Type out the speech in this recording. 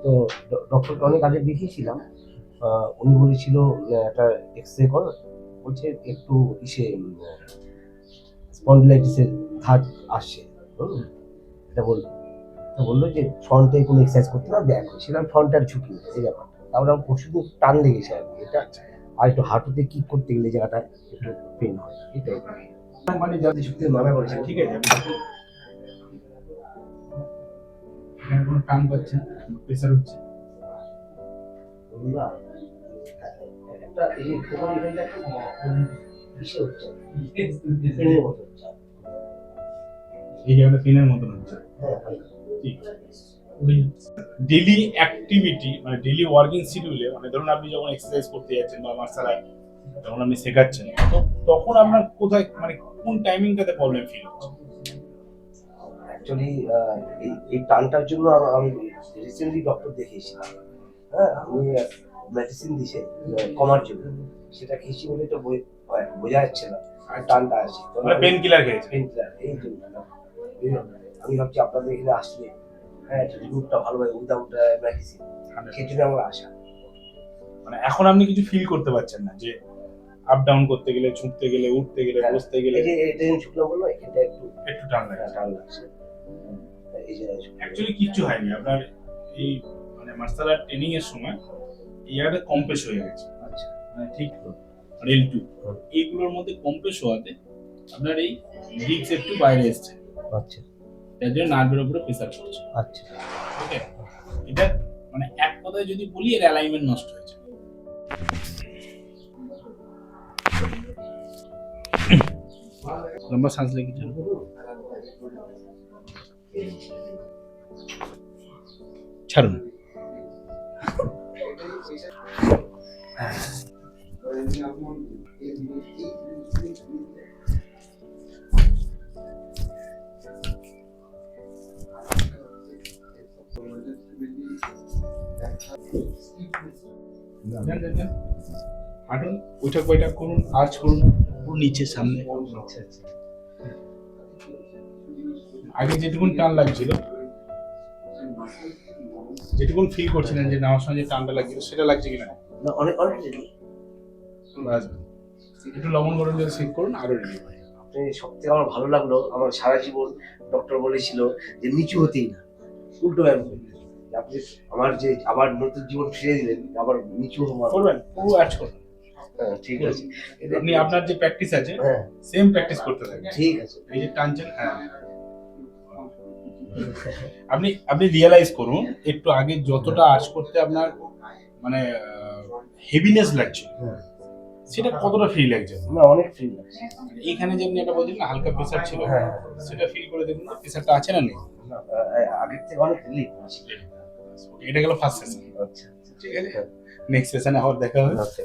তো ডক্টরকে অনেক আগে দেখিয়েছিলাম, উনি বলেছিল একটা এক্সরে কর, বলছে একটু স্পন্ডিলাইটিসের ধাত আসছে, এটা বললো। তো বললো যে ফ্রন্টে কোনো এক্সারসাইজ করতে না, ব্যাক সেরকম ফ্রন্টে আর ঝুঁকি এই ব্যাপারটা। তারপরে আমার পরশুদিন টান লেগেছে আর কি এটা, আর একটু হাঁটুতে কিক করতে গেলে জায়গাটা একটু পেন হয়, এটাই। মানে যাদের সত্যি মানা করেছে, ঠিক আছে কোনো টান পাচ্ছে না, প্রেসার হচ্ছে না, একটা এই যে কোমর এখানটা একটু কিসে হচ্ছে, পেনের মতো হচ্ছে, এই জায়গাটা পেনের মতন হচ্ছে। হ্যাঁ ঠিক ডেইলি অ্যাক্টিভিটি মানে ডেইলি ওয়ার্কিং শিডিউলে, মানে ধরুন আপনি যখন এক্সারসাইজ করতে যাচ্ছেন বা মার্শাল আর্ট যখন আপনি শেখাচ্ছেন, তো তখন আপনার কোথায় মানে কোন টাইমিংটাতে প্রবলেম ফিল হচ্ছে? অ্যাকচুয়ালি এই টানটার জন্য আমি রিসেন্টলি ডক্টর দেখিয়েছিলাম। হ্যাঁ, আমি মেডিসিন দিছে কমার জন্য, সেটা খেয়েছি বলে তো বোঝা যাচ্ছে না আর টানটা আছে, মানে পেন কিলার খেয়েছে? পেন কিলার, এই জন্য আমি ভাবছি আপনাদের এখানে আসলে হ্যাঁ রুটটা ভালো হয় উইদাউট মেডিসিন, সেই জন্য আমার আশা। মানে এখন আপনি কিছু ফিল করতে পারছেন না যে আপ ডাউন করতে গেলে, ঝুঁকতে গেলে, উঠতে গেলে, বসতে গেলে? এই যে এটা ঝুঁকলাম বললো, এখানটা একটু একটু টান লাগে। টান লাগছে, এই যে অ্যাকচুয়ালি কিচ্ছু হয়নি আপনার, এই মানে মার্শাল আর্ট ট্রেনিং এর সময় এই জায়গাটা কম্প্রেস হয়ে গেছে। আচ্ছা, মানে ঠিক আর L2 এইগুলোর মধ্যে কম্প্রেস হওয়াতে আপনার এই ডিস্ক একটু বাইরে এসছে। আচ্ছা, তার জন্য নার্ভের উপরে প্রেসার পড়ছে। আচ্ছা, ওকে, এটা মানে এক কথায় যদি বলি এর অ্যালাইনমেন্ট নষ্ট হয়েছে। লম্বা শ্বাস লেগে চলো, ছাড়ুন। হাঁটুন, ওইটাক বৈঠক করুন, আর্চ করুন, পুরো নিচে সামনে। আচ্ছা, আচ্ছা। আগে যেটুকুন টান লাগছিল, যেটুকুন ফিল করছিলেন যে নামার সময় যে টানটা লাগছিল, সেটা লাগছে কিনা? না, অনেক অনেক বাস একটু লবণ গরম জল সিপ করুন, আরো রিলিফ হয়। আপনি সবথেকে আমার ভালো লাগলো, আমার সারা জীবন ডক্টর বলেছিল যে নিচু হতেই না, উল্টো ব্যায়াম করবেন। আপনি আমার যে আবার নতুন জীবন ফিরে দিলেন, আবার নিচু হওয়া করবেন, পুরো আর্চ করবেন। হ্যাঁ ঠিক আছে, আপনি আপনার যে প্র্যাকটিস আছে হ্যাঁ সেম প্র্যাকটিস করতে থাকেন। ঠিক আছে। এই যে টানছেন, হ্যাঁ আপনি আপনি রিয়েলাইজ করুন একটু আগে যতটা আর্চ করতে আপনার মানে হেভিনেস লাগছে, সেটা কতটা ফ্রি লাগছে? না, অনেক ফ্রি লাগছে। এইখানে যে আপনি একটা বলছেন না হালকা প্রেসার ছিল, হ্যাঁ, সেটা ফিল করে দেখুন যে প্রেসারটা আছে না নেই। আগের থেকে অনেক রিলিফ আছে। এটা গেল ফার্স্ট সেশন। আচ্ছা, ঠিক আছে, নেক্সট সেশনে আবার দেখা হবে। আচ্ছা।